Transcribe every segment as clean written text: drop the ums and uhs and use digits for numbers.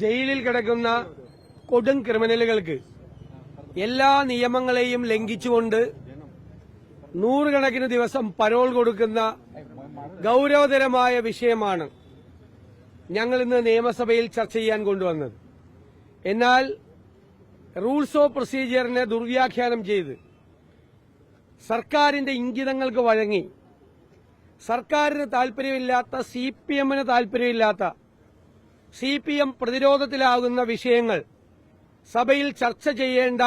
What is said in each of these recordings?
ജയിലിൽ കിടക്കുന്ന കൊടും ക്രിമിനലുകൾക്ക് എല്ലാ നിയമങ്ങളെയും ലംഘിച്ചുകൊണ്ട് നൂറുകണക്കിന് ദിവസം പരോൾ കൊടുക്കുന്ന ഗൌരവതരമായ വിഷയമാണ് ഞങ്ങൾ ഇന്ന് നിയമസഭയിൽ ചർച്ച ചെയ്യാൻ കൊണ്ടുവന്നത്. എന്നാൽ റൂൾസ് ഓഫ് പ്രൊസീജിയറിനെ ദുർവ്യാഖ്യാനം ചെയ്ത് സർക്കാരിന്റെ ഇംഗിതങ്ങൾക്ക് വഴങ്ങി സർക്കാരിന് താൽപര്യമില്ലാത്ത സിപിഎമ്മിന് താൽപര്യമില്ലാത്ത സിപിഎം പ്രതിരോധത്തിലാകുന്ന വിഷയങ്ങൾ സഭയിൽ ചർച്ച ചെയ്യേണ്ട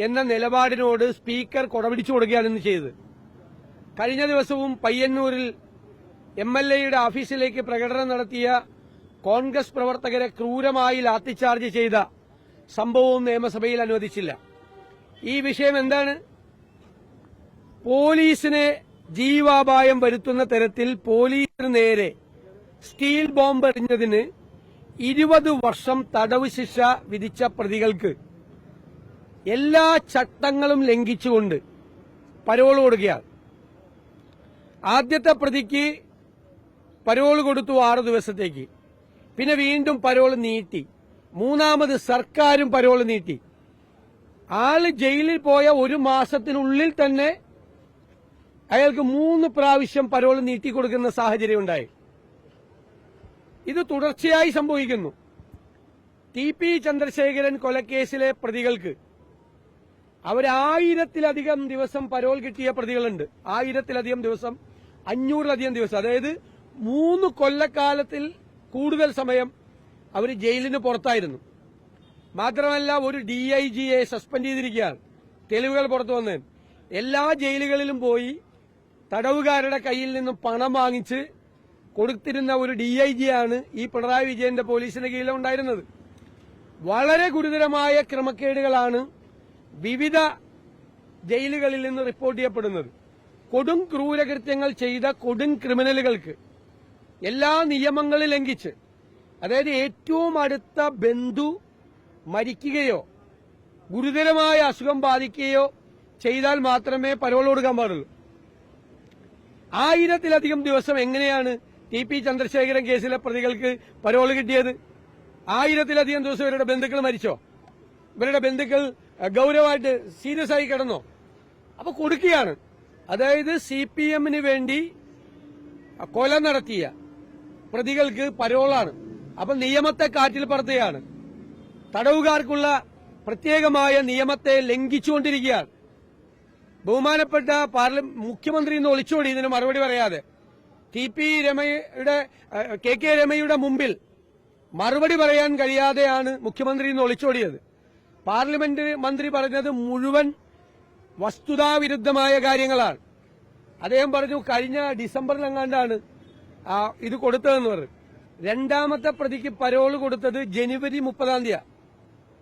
എന്ന നിലപാടിനോട് സ്പീക്കർ കൊടപിടിച്ചു കൊടുക്കുകയാണ് ഇന്ന് ചെയ്തത്. കഴിഞ്ഞ ദിവസവും പയ്യന്നൂരിൽ എംഎൽഎയുടെ ഓഫീസിലേക്ക് പ്രകടനം നടത്തിയ കോൺഗ്രസ് പ്രവർത്തകരെ ക്രൂരമായി ലാത്തിച്ചാർജ് ചെയ്ത സംഭവവും നിയമസഭയിൽ അനുവദിച്ചില്ല. ഈ വിഷയം എന്താണ്? പോലീസിനെ ജീവാപായം വരുത്തുന്ന തരത്തിൽ പോലീസിന് നേരെ സ്റ്റീൽ ബോംബ് എറിഞ്ഞതിന് 20 വർഷം തടവ് ശിക്ഷ വിധിച്ച പ്രതികൾക്ക് എല്ലാ ചട്ടങ്ങളും ലംഘിച്ചുകൊണ്ട് പരോൾ കൊടുക്കുകയാണ്. ആദ്യത്തെ പ്രതിക്ക് പരോൾ കൊടുത്തു 6 ദിവസത്തേക്ക്, പിന്നെ വീണ്ടും പരോൾ നീട്ടി, മൂന്നാമത് സർക്കാരും പരോൾ നീട്ടി. ആള് ജയിലിൽ പോയ 1 മാസത്തിനുള്ളിൽ തന്നെ അയാൾക്ക് 3 പ്രാവശ്യം പരോൾ നീട്ടിക്കൊടുക്കുന്ന സാഹചര്യം ഉണ്ടായി. ഇത് തുടർച്ചയായി സംഭവിക്കുന്നു. ടി.പി. ചന്ദ്രശേഖരൻ കൊലക്കേസിലെ പ്രതികൾക്ക് അവർ 1000-ലധികം ദിവസം പരോൾ കിട്ടിയ പ്രതികളുണ്ട്. 1000-ലധികം ദിവസം, 500-ലധികം ദിവസം, അതായത് 3 കൊല്ലക്കാലത്തിൽ കൂടുതൽ സമയം അവർ ജയിലിന് പുറത്തായിരുന്നു. മാത്രമല്ല ഒരു ഡിഐജിയെ സസ്പെൻഡ് ചെയ്തിരിക്കുകയാണ്. തെളിവുകൾ പുറത്തു വന്നേ എല്ലാ ജയിലുകളിലും പോയി തടവുകാരുടെ കയ്യിൽ നിന്നും പണം വാങ്ങിച്ച് കൊടുത്തിരുന്ന ഒരു ഡിഐജിയാണ് ഈ പിണറായി വിജയന്റെ പോലീസിന്റെ കീഴിലുണ്ടായിരുന്നത്. വളരെ ഗുരുതരമായ ക്രമക്കേടുകളാണ് വിവിധ ജയിലുകളിൽ നിന്ന് റിപ്പോർട്ട് ചെയ്യപ്പെടുന്നത്. കൊടും ക്രൂരകൃത്യങ്ങൾ ചെയ്ത കൊടും ക്രിമിനലുകൾക്ക് എല്ലാ നിയമങ്ങളും ലംഘിച്ച്, അതായത് ഏറ്റവും അടുത്ത ബന്ധു മരിക്കുകയോ ഗുരുതരമായ അസുഖം ബാധിക്കുകയോ ചെയ്താൽ മാത്രമേ പരോൾ കൊടുക്കാൻ പാടുള്ളൂ. 1000-ലധികം ദിവസം എങ്ങനെയാണ് ടി.പി. ചന്ദ്രശേഖരൻ കേസിലെ പ്രതികൾക്ക് പരോൾ കിട്ടിയത്? 1000-ലധികം ദിവസം ഇവരുടെ ബന്ധുക്കൾ മരിച്ചോ? ഇവരുടെ ബന്ധുക്കൾ ഗൌരവമായിട്ട് സീരിയസ് ആയി കിടന്നോ? അപ്പൊ കൊടുക്കുകയാണ്. അതായത് സിപിഎമ്മിന് വേണ്ടി കൊല നടത്തിയ പ്രതികൾക്ക് പരോളാണ്. അപ്പൊ നിയമത്തെ കാറ്റിൽ പറത്തുകയാണ്. തടവുകാർക്കുള്ള പ്രത്യേകമായ നിയമത്തെ ലംഘിച്ചുകൊണ്ടിരിക്കുകയാണ്. ബഹുമാനപ്പെട്ട മുഖ്യമന്ത്രി ഇന്ന് ഒളിച്ചോടി ഇതിന് മറുപടി പറയാതെ. കെ രമയുടെ മുമ്പിൽ മറുപടി പറയാൻ കഴിയാതെയാണ് മുഖ്യമന്ത്രി ഇന്ന് ഒളിച്ചോടിയത്. പാർലമെന്റ് മന്ത്രി പറഞ്ഞത് മുഴുവൻ വസ്തുതാവിരുദ്ധമായ കാര്യങ്ങളാണ്. അദ്ദേഹം പറഞ്ഞു കഴിഞ്ഞ ഡിസംബറിലെങ്ങാണ്ടാണ് ഇത് കൊടുത്തതെന്ന് പറഞ്ഞു. രണ്ടാമത്തെ പ്രതിക്ക് പരോൾ കൊടുത്തത് ജനുവരി 30-ാം തീയതി.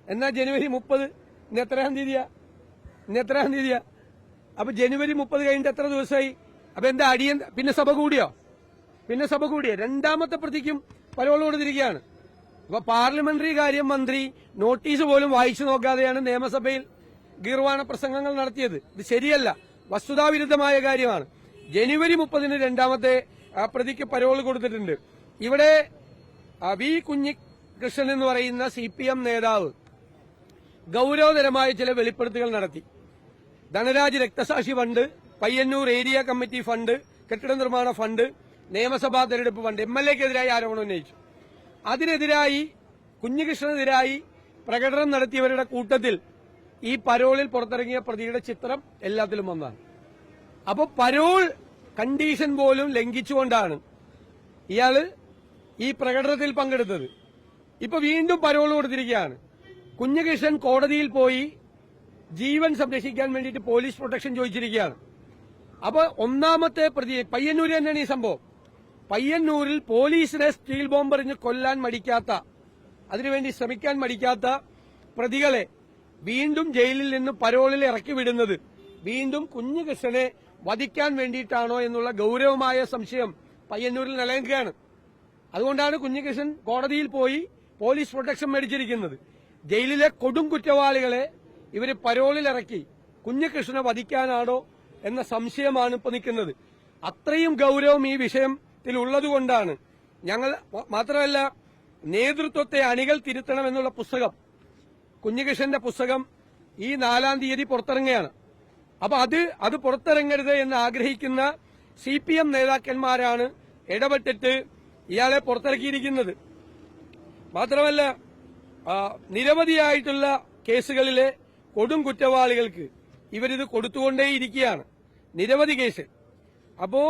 എന്നാ ജനുവരി 30 ഇന്ന് എത്രാം തീയതിയാ? അപ്പൊ ജനുവരി 30 കഴിഞ്ഞിട്ട് എത്ര ദിവസമായി? അപ്പൊ എന്താ പിന്നെ സഭ കൂടിയോ? രണ്ടാമത്തെ പ്രതിക്കും പരോൾ കൊടുത്തിരിക്കുകയാണ്. അപ്പൊ പാർലമെന്ററി കാര്യം മന്ത്രി നോട്ടീസ് പോലും വായിച്ചു നോക്കാതെയാണ് നിയമസഭയിൽ ഗീർവാണ പ്രസംഗങ്ങൾ നടത്തിയത്. ഇത് ശരിയല്ല, വസ്തുതാവിരുദ്ധമായ കാര്യമാണ്. ജനുവരി 30-ന് രണ്ടാമത്തെ പ്രതിക്ക് പരോൾ കൊടുത്തിട്ടുണ്ട്. ഇവിടെ വി കുഞ്ഞികൃഷ്ണൻ എന്ന് പറയുന്ന സിപിഎം നേതാവ് ഗൌരവതരമായ ചില വെളിപ്പെടുത്തലുകൾ നടത്തി. ധനരാജ് രക്തസാക്ഷി fund, Payyanur area committee fund, കെട്ടിട നിർമ്മാണ ഫണ്ട്, നിയമസഭാ തെരഞ്ഞെടുപ്പ് ഫണ്ട്, എംഎൽഎക്കെതിരായി ആരോപണം ഉന്നയിച്ചു. അതിനെതിരായി കുഞ്ഞികൃഷ്ണനെതിരായി പ്രകടനം നടത്തിയവരുടെ കൂട്ടത്തിൽ ഈ പരോളിൽ പുറത്തിറങ്ങിയ പ്രതിയുടെ ചിത്രം എല്ലാത്തിലും വന്നതാണ്. അപ്പോൾ പരോൾ കണ്ടീഷൻ പോലും ലംഘിച്ചുകൊണ്ടാണ് ഇയാള് ഈ പ്രകടനത്തിൽ പങ്കെടുത്തത്. ഇപ്പൊ വീണ്ടും പരോൾ കൊടുത്തിരിക്കുകയാണ്. കുഞ്ഞികൃഷ്ണൻ കോടതിയിൽ പോയി ജീവൻ സംരക്ഷിക്കാൻ വേണ്ടിയിട്ട് പോലീസ് പ്രൊട്ടക്ഷൻ ചോദിച്ചിരിക്കുകയാണ്. അപ്പൊ ഒന്നാമത്തെ പ്രതി പയ്യന്നൂരിൽ തന്നെയാണ് ഈ സംഭവം. പയ്യന്നൂരിൽ പോലീസിനെ സ്റ്റീൽ ബോംബ് എറിഞ്ഞ് കൊല്ലാൻ മടിക്കാത്ത, അതിനുവേണ്ടി ശ്രമിക്കാൻ മടിക്കാത്ത പ്രതികളെ വീണ്ടും ജയിലിൽ നിന്ന് പരോളിൽ ഇറക്കി വിടുന്നത് വീണ്ടും കുഞ്ഞികൃഷ്ണനെ വധിക്കാൻ വേണ്ടിയിട്ടാണോ എന്നുള്ള ഗൌരവമായ സംശയം പയ്യന്നൂരിൽ നിലനിൽക്കുകയാണ്. അതുകൊണ്ടാണ് കുഞ്ഞികൃഷ്ണൻ കോടതിയിൽ പോയി പോലീസ് പ്രൊട്ടക്ഷൻ മേടിച്ചിരിക്കുന്നത്. ജയിലിലെ കൊടും കുറ്റവാളികളെ ഇവര് പരോളിലിറക്കി കുഞ്ഞികൃഷ്ണനെ വധിക്കാനാണോ എന്ന സംശയമാണ് ഇപ്പൊ നിൽക്കുന്നത്. അത്രയും ഗൌരവം ഈ വിഷയത്തിലുള്ളതുകൊണ്ടാണ് ഞങ്ങൾ, മാത്രമല്ല നേതൃത്വത്തെ അണികൾ തിരുത്തണമെന്നുള്ള പുസ്തകം, കുഞ്ഞികൃഷ്ണന്റെ പുസ്തകം ഈ 4-ാം തീയതി പുറത്തിറങ്ങുകയാണ്. അപ്പൊ അത് പുറത്തിറങ്ങരുത് എന്ന് ആഗ്രഹിക്കുന്ന CPM നേതാക്കന്മാരാണ് ഇടപെട്ടിട്ട് ഇയാളെ പുറത്തിറക്കിയിരിക്കുന്നത്. മാത്രമല്ല, നിരവധിയായിട്ടുള്ള കേസുകളിലെ കൊടും കുറ്റവാളികൾക്ക് ഇവരിത് കൊടുത്തുകൊണ്ടേയിരിക്കുകയാണ്, നിരവധി കേസ്. അപ്പോ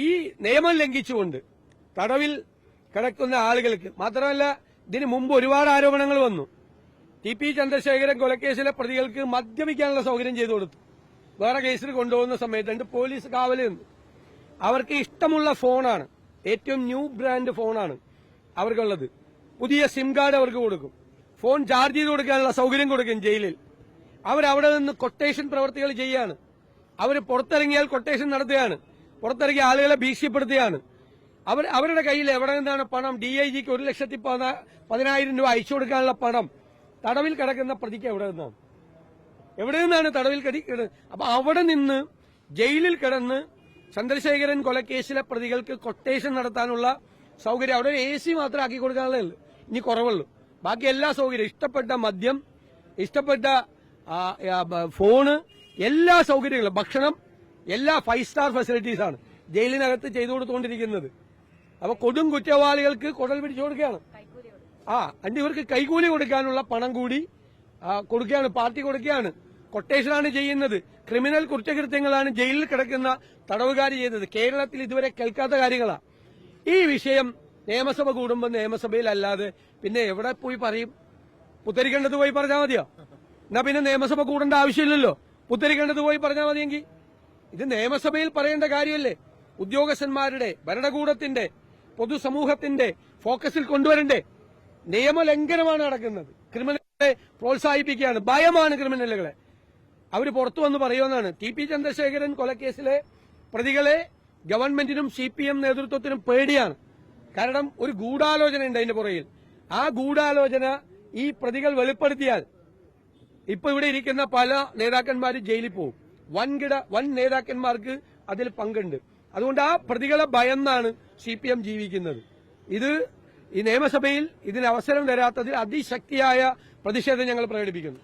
ഈ നിയമം ലംഘിച്ചുകൊണ്ട് തടവിൽ കിടക്കുന്ന ആളുകൾക്ക്, മാത്രമല്ല ഇതിനു മുമ്പ് ഒരുപാട് ആരോപണങ്ങൾ വന്നു. TP ചന്ദ്രശേഖരൻ കൊലക്കേസിലെ പ്രതികൾക്ക് മദ്യപിക്കാനുള്ള സൗകര്യം ചെയ്തു കൊടുത്തു. വേറെ കേസിൽ കൊണ്ടുപോകുന്ന സമയത്ത് പോലീസ് കാവല് നിന്നു. അവർക്ക് ഇഷ്ടമുള്ള ഫോണാണ്, ഏറ്റവും ന്യൂ ബ്രാൻഡ് ഫോണാണ് അവർക്കുള്ളത്. പുതിയ സിം കാർഡ് അവർക്ക് കൊടുക്കും, ഫോൺ ചാർജ് ചെയ്ത് കൊടുക്കാനുള്ള സൗകര്യം കൊടുക്കും ജയിലിൽ. അവരവിടെ നിന്ന് കൊട്ടേഷൻ പ്രവർത്തികൾ ചെയ്യാണ്. അവർ പുറത്തിറങ്ങിയാൽ കൊട്ടേഷൻ നടത്തുകയാണ്, പുറത്തിറങ്ങിയ ആളുകളെ ഭീഷണിപ്പെടുത്തുകയാണ്. അവരുടെ കയ്യിൽ എവിടെ നിന്നാണ് പണം? DIGക്ക് 1,10,000 രൂപ അയച്ചു കൊടുക്കാനുള്ള പണം തടവിൽ കിടക്കുന്ന പ്രതിക്ക് എവിടെ നിന്നാണ് തടവിൽ കിടക്കുന്നത്? അപ്പൊ അവിടെ നിന്ന് ജയിലിൽ കിടന്ന് ചന്ദ്രശേഖരൻ കൊലക്കേസിലെ പ്രതികൾക്ക് കൊട്ടേഷൻ നടത്താനുള്ള സൗകര്യം അവിടെ AC മാത്രം ആക്കി കൊടുക്കാനുള്ളതല്ല, ഇനി കുറവുള്ളൂ. ബാക്കി എല്ലാ സൗകര്യം, ഇഷ്ടപ്പെട്ട മദ്യം, ഇഷ്ടപ്പെട്ട ഫോണ്, എല്ലാ സൗകര്യങ്ങളും, ഭക്ഷണം, എല്ലാ 5 സ്റ്റാർ ഫെസിലിറ്റീസാണ് ജയിലിനകത്ത് ചെയ്തു കൊടുത്തുകൊണ്ടിരിക്കുന്നത്. അപ്പൊ കൊടും കുറ്റവാളികൾക്ക് കുടൽ പിടിച്ചു കൊടുക്കുകയാണ്. ഇവർക്ക് കൈകൂലി കൊടുക്കാനുള്ള പണം കൂടി കൊടുക്കുകയാണ്, പാർട്ടി കൊടുക്കുകയാണ്. കൊട്ടേഷനാണ് ചെയ്യുന്നത്. ക്രിമിനൽ കുറ്റകൃത്യങ്ങളാണ് ജയിലിൽ കിടക്കുന്ന തടവുകാർ ചെയ്തത്. കേരളത്തിൽ ഇതുവരെ കേൾക്കാത്ത കാര്യങ്ങളാണ്. ഈ വിഷയം നിയമസഭ കൂടുമ്പോൾ നിയമസഭയിൽ അല്ലാതെ പിന്നെ എവിടെ പോയി പറയും? പുത്തരിക്കേണ്ടത് പോയി പറഞ്ഞാൽ മതിയോ? എന്നാ പിന്നെ നിയമസഭ കൂടേണ്ട ആവശ്യമില്ലല്ലോ, പുത്തരിക്കേണ്ടത് പോയി പറഞ്ഞാൽ മതിയെങ്കിൽ. ഇത് നിയമസഭയിൽ പറയേണ്ട കാര്യമല്ലേ? ഉദ്യോഗസ്ഥന്മാരുടെ, ഭരണകൂടത്തിന്റെ, പൊതുസമൂഹത്തിന്റെ ഫോക്കസിൽ കൊണ്ടുവരണ്ടേ? നിയമലംഘനമാണ് നടക്കുന്നത്. ക്രിമിനലുകളെ പ്രോത്സാഹിപ്പിക്കുകയാണ്, ഭയമാണ് ക്രിമിനലുകളെ. അവര് പുറത്തു വന്ന് പറയുമെന്നാണ്. TP ചന്ദ്രശേഖരൻ കൊലക്കേസിലെ പ്രതികളെ ഗവൺമെന്റിനും CPM നേതൃത്വത്തിനും പേടിയാണ്. കാരണം ഒരു ഗൂഢാലോചന ഉണ്ട് അതിന്റെ പുറകിൽ. ആ ഗൂഢാലോചന ഈ പ്രതികൾ വെളിപ്പെടുത്തിയാൽ ഇപ്പൊ ഇവിടെ ഇരിക്കുന്ന പല നേതാക്കന്മാരും ജയിലിൽ പോകും. വൻ നേതാക്കന്മാർക്ക് അതിൽ പങ്കുണ്ട്. അതുകൊണ്ട് ആ പ്രതികളെ ഭയന്നാണ് CPM ജീവിക്കുന്നത്. ഈ നിയമസഭയിൽ ഇതിന് അവസരം തരാത്തതിൽ അതിശക്തിയായ പ്രതിഷേധം ഞങ്ങൾ പ്രകടിപ്പിക്കുന്നു.